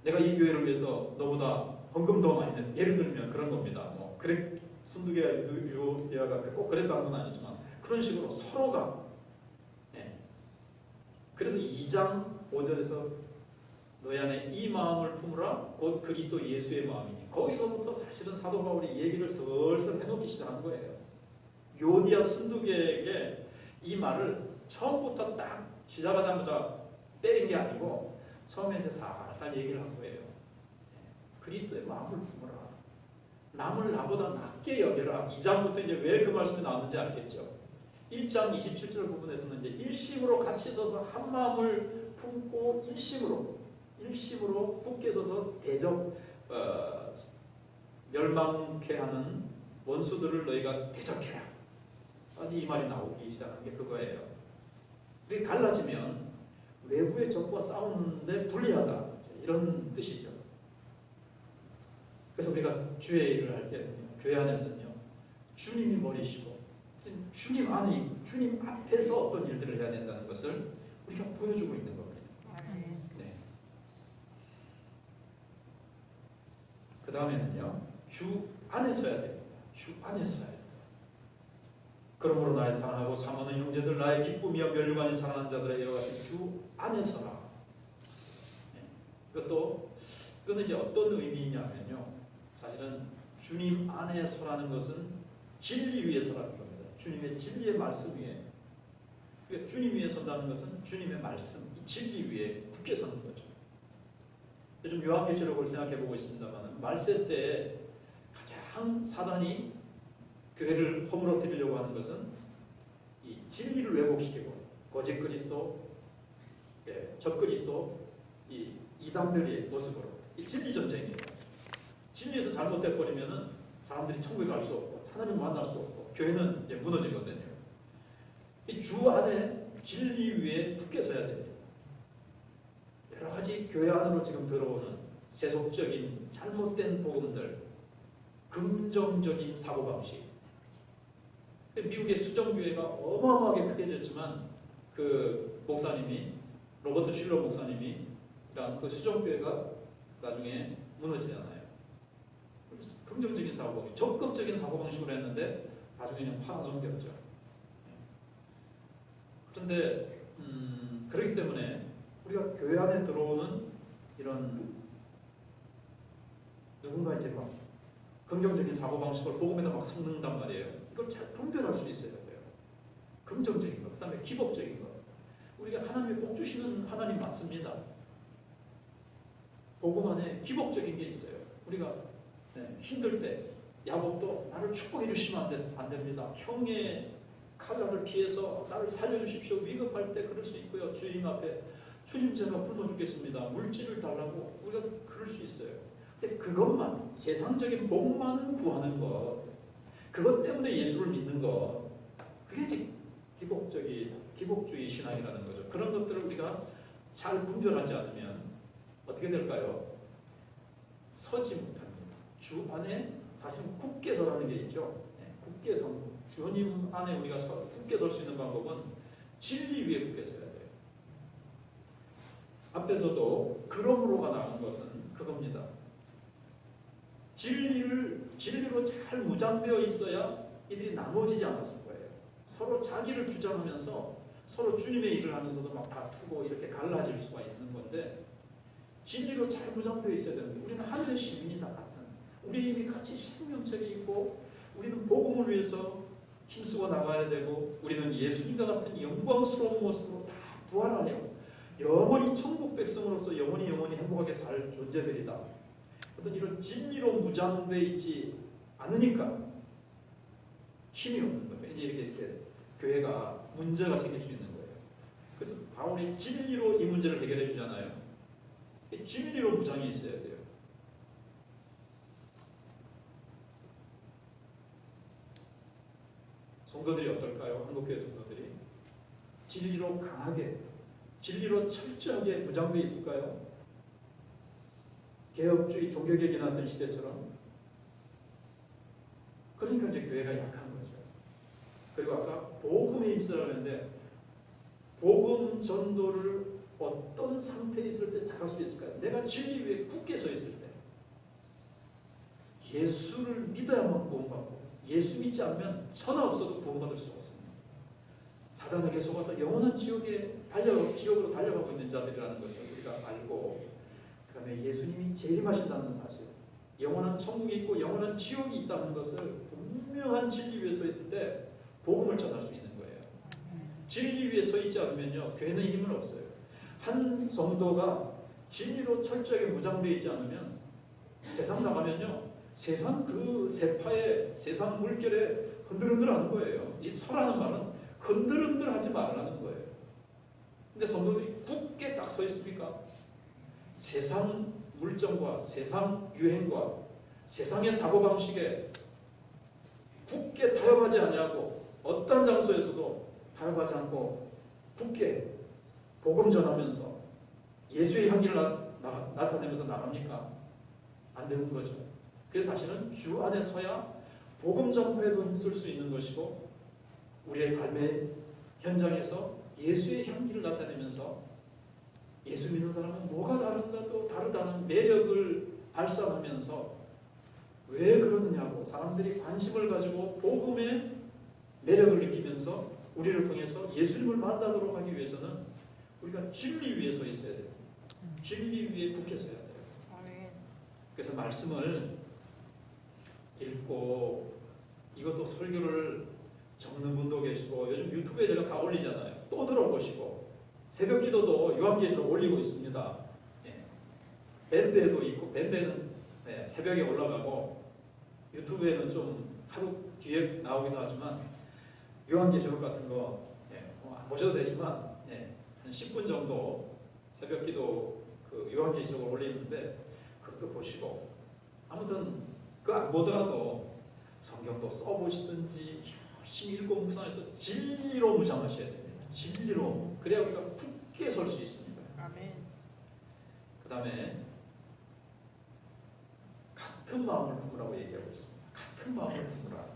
S1: 내가 이 교회를 위해서 너보다 헌금 더 많이 냈어. 예를 들면 그런 겁니다. 그래, 순두개와 유대아가 꼭 그랬다는 건 아니지만 그런 식으로 서로가, 그래서 2장 5절에서 너희 안에 이 마음을 품으라 곧 그리스도 예수의 마음이니, 거기서부터 사실은 사도 바울이 얘기를 슬슬 해놓기 시작한 거예요. 요디아 순두개에게 이 말을 처음부터 딱 시작하자마자 때린 게 아니고 처음에 이제 살살 얘기를 한 거예요. 그리스도의 마음을 품으라. 남을 나보다 낫게 여겨라. 2장부터 이제 왜 그 말씀이 나오는지 알겠죠. 1장 27절 부분에서는 이제 일심으로 같이 서서 한 마음을 품고 일심으로 굳게 서서 대적, 멸망케 하는 원수들을 너희가 대적해라. 이 말이 나오기 시작한 게 그거예요. 그게 갈라지면 외부의 적과 싸우는데 불리하다, 이런 뜻이죠. 그래서 우리가 주의 일을 할 때는 교회 안에서는요, 주님이 머리시고 주님 안에, 주님 앞에서 어떤 일들을 해야 된다는 것을 우리가 보여주고 있는 겁니다. 네. 그 다음에는요, 주 안에 서야 됩니다. 주 안에 서야 됩니다. 그러므로 나의 사랑하고 사모하는 형제들, 나의 기쁨이여 멸류관이 사랑하는 자들의 이와 같이 주 안에 서라. 그것은 이제 어떤 의미냐면요, 사실은 주님 안에 서라는 것은 진리 위에 서라는 겁니다. 주님의 진리의 말씀 위에. 그러니까 주님 위에 선다는 것은 주님의 말씀, 이 진리 위에 굳게 서는 거죠. 요즘 요한계시록을 생각해 보고 있습니다만, 말세 때 가장 사단이 교회를 허물어뜨리려고 하는 것은 이 진리를 왜곡시키고 거짓 그리스도, 적 그리스도, 이 이단들의 모습으로, 이 진리 전쟁이에요. 진리에서 잘못돼 버리면은 사람들이 천국에 갈 수 없고 하나님 만날 수 없고 교회는 이제 무너지거든요. 이 주 안에 진리 위에 굳게 서야 됩니다. 여러 가지 교회 안으로 지금 들어오는 세속적인 잘못된 복음들, 긍정적인 사고방식. 미국의 수정교회가 어마어마하게 크게 됐지만 그 목사님이, 로버트 슐러 목사님이 그 수정교회가 나중에 무너지잖아요. 긍정적인 사고방식, 적극적인 사고방식으로 했는데 나중에 그냥 화가 넘겼죠. 그런데 그렇기 때문에 우리가 교회 안에 들어오는 이런 누군가 이제 막 긍정적인 사고방식을 복음에다 막 섞는단 말이에요. 이걸 잘 분별할 수 있어야 돼요. 긍정적인 것, 그 다음에 기복적인 것. 우리가 하나님의 복 주시는 하나님 맞습니다. 복음 안에 기복적인 게 있어요. 우리가 힘들 때 야곱도 나를 축복해 주시면 안 됩니다. 형의 칼날을 피해서 나를 살려주십시오. 위급할 때 그럴 수 있고요. 주님 앞에 주님 제가 굶어 죽겠습니다. 물질을 달라고 우리가 그럴 수 있어요. 근데 그것만 세상적인 복만 구하는 것, 그것 때문에 예수를 믿는 것, 그게 이제 기복주의 신앙이라는 거죠. 그런 것들을 우리가 잘 분별하지 않으면 어떻게 될까요? 서지 못합니다. 주 안에 사실은 굳게 서라는 게 있죠. 굳게 선, 주님 안에 우리가 굳게 설 수 있는 방법은 진리 위에 굳게 서야 돼요. 앞에서도 그러므로가 나온 것은 그겁니다. 진리로 잘 무장되어 있어야 이들이 나눠지지 않았을 거예요. 서로 자기를 주장하면서 서로 주님의 일을 하면서도 막 다투고 이렇게 갈라질 수가 있는 건데, 진리로 잘 무장되어 있어야 되는데 우리는 하늘의 시민이 다 같은, 우리 이미 같이 생명책이 있고 우리는 복음을 위해서 힘쓰고 나가야 되고, 우리는 예수님과 같은 영광스러운 모습으로 다 부활하려고 영원히 천국 백성으로서 영원히 행복하게 살 존재들이다. 어떤 이런 진리로 무장되어 있지 않으니까 힘이 없는 거예요. 이제 이렇게 교회가 문제가 생길 수 있는 거예요. 그래서 바울이 진리로 이 문제를 해결해 주잖아요. 진리로 무장이 있어야 돼요. 성도들이 어떨까요? 한국교회 성도들이 진리로 강하게, 진리로 철저하게 무장되어 있을까요? 개혁주의 종교개혁이 나왔던 시대처럼. 그러니까 이제 교회가 약한 거죠. 그리고 아까 복음에 힘쓰라고 했는데, 복음 전도를 어떤 상태에 있을 때 잘할 수 있을까요? 내가 진리 위에 굳게 서 있을 때. 예수를 믿어야만 구원받고, 예수 믿지 않으면 천하 없어도 구원받을 수가 없습니다. 사단에게 속아서 영원한 지옥으로 달려가고 있는 자들이라는 것을 우리가 알고, 그 다음에 예수님이 재림하신다는 사실, 영원한 천국이 있고 영원한 지옥이 있다는 것을 분명한 진리 위에 서 있을 때 복음을 전할 수 있는 거예요. 진리 위에 서 있지 않으면요, 교회는 힘은 없어요. 한 성도가 진리로 철저하게 무장되어 있지 않으면 세상 나가면요, 세상 그 세파에, 세상 물결에 흔들흔들하는 거예요. 이 서라는 말은 흔들흔들하지 말라는 거예요. 근데 성도들이 굳게 딱 서 있습니까? 세상 물정과 세상 유행과 세상의 사고방식에 굳게 타협하지 아니하고, 어떤 장소에서도 타협하지 않고 굳게 복음 전하면서 예수의 향기를 나타내면서 나갑니까? 안 되는 거죠. 그래서 사실은 주 안에 서야 복음 전파에도 힘쓸 수 있는 것이고, 우리의 삶의 현장에서 예수의 향기를 나타내면서 예수 믿는 사람은 뭐가 다른가, 또 다르다는 매력을 발산하면서 왜 그러느냐고 사람들이 관심을 가지고 복음의 매력을 느끼면서 우리를 통해서 예수님을 만나도록 하기 위해서는 우리가 진리 위에 서 있어야 돼요. 진리 위에 굳게 서야 돼요. 그래서 말씀을 읽고, 이것도 설교를 적는 분도 계시고, 요즘 유튜브에 제가 다 올리잖아요. 또 들어보시고, 새벽 기도도 요한계시록 올리고 있습니다. 밴드에도 있고, 밴드에는 새벽에 올라가고, 유튜브에는 좀 하루 뒤에 나오기도 하지만, 요한계시록 같은 거 안 보셔도 되지만 한 10분 정도 새벽 기도 그 요한계시록을 올리는데 그것도 보시고, 아무튼 그거 안 보더라도 성경도 써보시든지 열심히 읽고 묵상해서 진리로 무장하셔야 됩니다. 진리로. 그래야 우리가 굳게 설 수 있습니다.
S2: 아멘.
S1: 그 다음에 같은 마음을 품으라고 얘기하고 있습니다. 같은 마음을 품으라.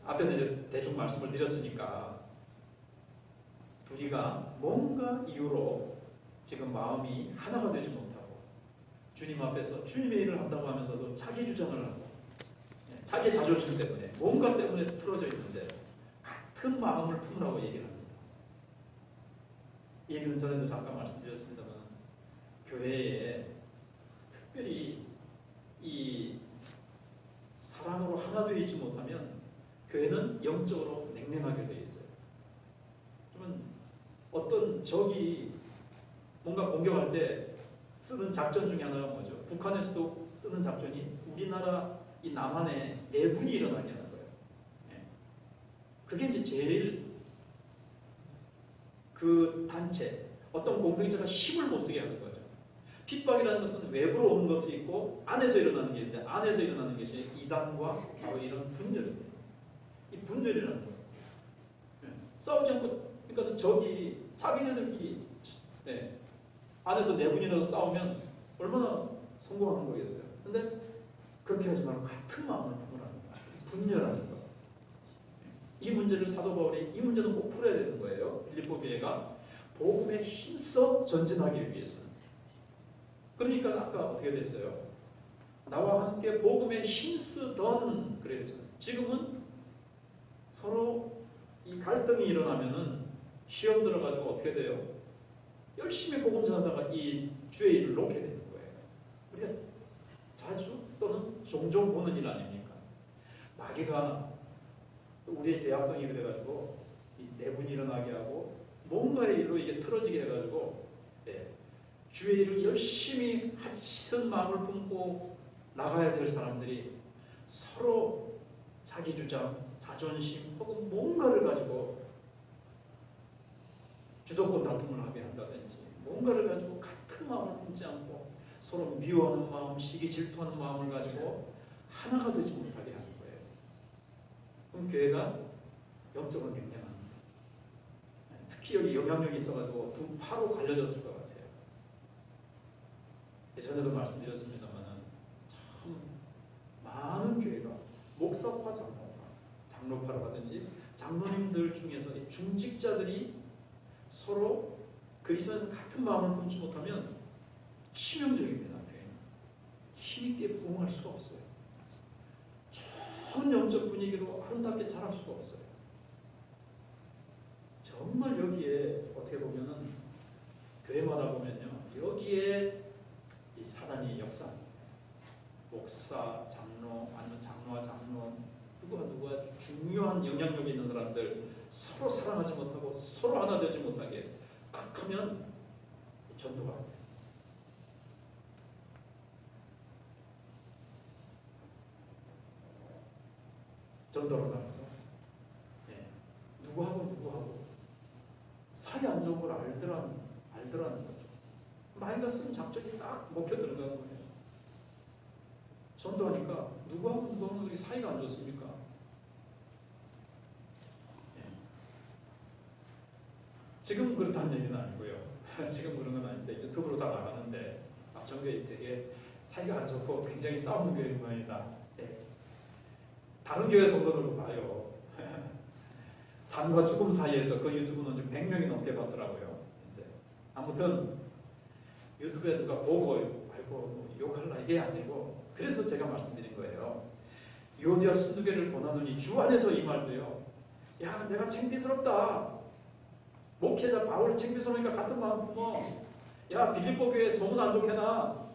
S1: 앞에서 이제 대충 말씀을 드렸으니까, 둘이가 뭔가 이유로 지금 마음이 하나가 되지 못하고 주님 앞에서 주님의 일을 한다고 하면서도 자기 주장을 하고 자기 자존심 때문에 뭔가 때문에 틀어져 있는데 같은 마음을 품으라고 얘기를 합니다. 이 얘기는 전에도 잠깐 말씀드렸습니다만 교회에 특별히 이 사랑으로 하나 되어 있지 못하면 교회는 영적으로 냉랭하게 되어 있어요. 그러면 어떤 적이 뭔가 공격할 때 쓰는 작전 중에 하나가 뭐죠? 북한에서도 쓰는 작전이 우리나라 이 남한에 내분이 일어나게 하는 거예요. 그게 이제 제일 그 단체, 어떤 공동체가 힘을 못 쓰게 하는 거죠. 핍박이라는 것은 외부로 오는 것이 있고 안에서 일어나는 게 있는데 안에서 일어나는 것이 이단과 바로 이런 분열입니다. 이 분열이라는 거예요. 싸우지 않고, 그러니까 적이 자기네들끼리 안에서 내분이라도 싸우면 얼마나 성공하는 거겠어요. 근데 그렇게 하지 말고 같은 마음을 품으라는 거예요. 분열하는 거예요. 이 문제를 사도 바울이 이 문제는 꼭 풀어야 되는 거예요. 빌립보 교회가 복음에 힘써 전진하기 위해서는. 그러니까 아까 어떻게 됐어요? 나와 함께 복음에 힘쓰던 그래야 되잖아요. 지금은 서로 이 갈등이 일어나면은 시험 들어가지고 어떻게 돼요? 열심히 복음 전하다가 이 주의 일을 놓게 되는 거예요. 우리가 자주 또는 종종 보는 일 아닙니까? 마귀가 우리의 죄악성이 그래가지고 이 내분이 일어나게 하고 뭔가의 일로 이게 틀어지게 해가지고 주의 일을 열심히 하시는 마음을 품고 나가야 될 사람들이 서로 자기 주장, 자존심 혹은 뭔가를 가지고 주도권 다툼을 하게 한다든지 뭔가를 가지고 같은 마음을 품지 않고 서로 미워하는 마음, 시기 질투하는 마음을 가지고 하나가 되지 못하게 하는 거예요. 그럼 교회가 영적으로 냉랭합니다. 특히 여기 영향력이 있어가지고 두 파로 갈려졌을 것 같아요. 전에도 말씀드렸습니다만 참 많은 교회가 목사파, 장로파로 하든지 장로님들 중에서 중직자들이 서로 그리스도에서 같은 마음을 품지 못하면 치명적입니다. 교회는 힘있게 부흥할 수가 없어요. 좋은 영적 분위기로 아름답게 자랄 수가 없어요. 정말 여기에 어떻게 보면은 교회마다 보면요, 여기에 이 사단이 역사, 목사, 장로, 아니면 장로와 장로, 누가 중요한 영향력이 있는 사람들 서로 사랑하지 못하고 서로 하나 되지 못하게 딱 하면 전도가 안 돼요. 전도로 나가서 누구하고 사이 안 좋은 걸 알더라는 거죠. 마귀가 쓴 작전이 딱 먹혀 들어가는 거예요. 전도하니까 누구하고 우리 사이가 안 좋습니까? 지금 그렇다는 얘기는 아니고요. 지금 그런 건 아닌데 유튜브로 다 나가는데 정교회 되게 사이가 안 좋고 굉장히 싸우는 교회인 모양이다. 다른 교회 성도들도 봐요. 삶과 죽음 사이에서 그 유튜브는 좀 100명이 넘게 봤더라고요. 이제 아무튼 유튜브에 누가 보고 아이고 뭐 욕할라 이게 아니고 그래서 제가 말씀드린 거예요. 유오디아 순두개를 권하노니 주 안에서 이 말도요. 야 내가 창피스럽다. 목회자 바울 창피스러우니까 같은 마음 품어. 야 빌립보 교회 소문 안 좋게 나.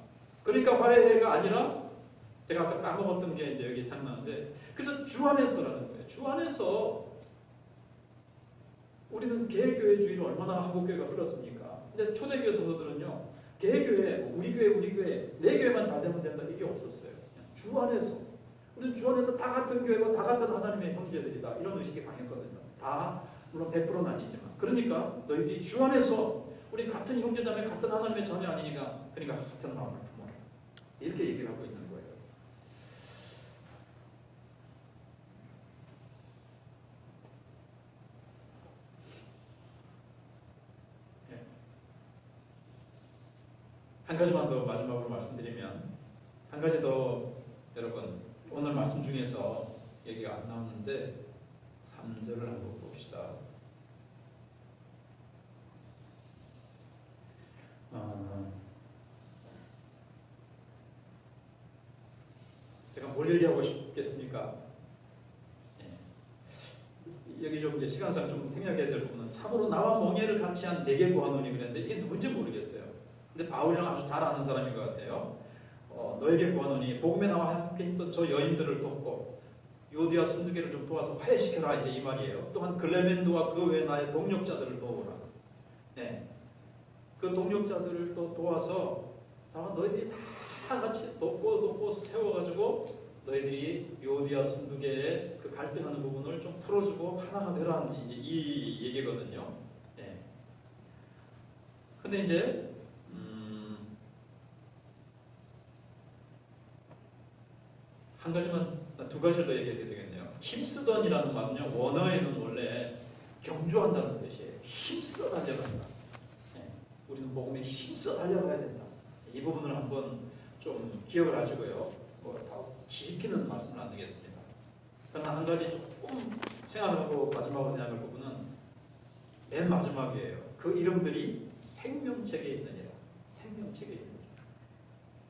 S1: 그러니까 화해가 아니라 제가 아까 까먹었던 게 이제 여기 생각나는데 그래서 주 안에서라는 거예요. 주 안에서 우리는 개교회주의를 얼마나 한국교회가 흘렀습니까? 근데 초대교회 성도들은요. 개교회, 우리 교회, 내 교회만 잘 되면 된다 이게 없었어요. 주 안에서. 우리는 주 안에서 다 같은 교회고 다 같은 하나님의 형제들이다. 이런 의식이 강했거든요. 다 물론 100%는 아니지만. 그러니까 너희들이 주 안에서 우리 같은 형제자매 같은 하나님의 자녀 아니니까 그러니까 같은 마음을 품어라. 이렇게 얘기를 하고 있는 거예요. 한 가지만 더 마지막으로 말씀드리면 한 가지 더 여러분 오늘 말씀 중에서 얘기가 안 나오는데 3절을 한번 봅시다. 얘기하고 싶겠습니까? 예. 여기 좀 이제 시간상 좀 생략해야 될 부분은 참으로 나와 멍에를 같이 한 내게 구하노니 그랬는데 이게 누군지 모르겠어요. 근데 바울이랑 아주 잘 아는 사람인 것 같아요. 너에게 구하노니 복음에 나와 함께 있어 저 여인들을 돕고 요디아 순두개를 좀 도와서 화해시켜라 이제 이 말이에요. 또한 글레멘도와 그 외 나의 동력자들을 도우라. 네. 그 동력자들을 또 도와서 너희들이 다 같이 돕고 세워가지고 너희들이 요디아 순두개의 그 갈등하는 부분을 좀 풀어주고 하나가 되라 이제 이 얘기거든요. 네. 근데 이제 한 가지만 두 가지를 더 얘기해야 되겠네요. 힘쓰던이라는 말은요 원어에는 원래 경주한다는 뜻이에요. 힘써 달려간다. 네. 우리는 복음에 힘써 달려가야 된다. 이 부분을 한번 좀 기억을 하시고요. 더 깊이는 말씀을 안 드리겠습니다. 그러나 한 가지 조금 생각하고 마지막으로 생각할 부분은 맨 마지막이에요. 그 이름들이 생명책에 있느니라. 생명책에 있느니라.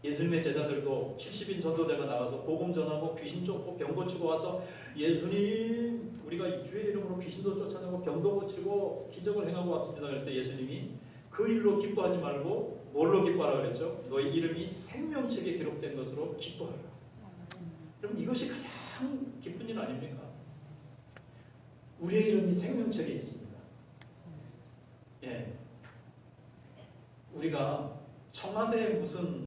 S1: 예수님의 제자들도 70인 전도대가 나가서 복음 전하고 귀신 쫓고 병 고치고 와서 예수님 우리가 주의 이름으로 귀신도 쫓아내고 병도 고치고 기적을 행하고 왔습니다. 그래서 예수님이 그 일로 기뻐하지 말고 뭘로 기뻐하라 그랬죠? 너희 이름이 생명책에 기록된 것으로 기뻐하라. 그럼 이것이 가장 기쁜 일 아닙니까? 우리의 이름이 생명책에 있습니다. 예. 우리가 청와대에 무슨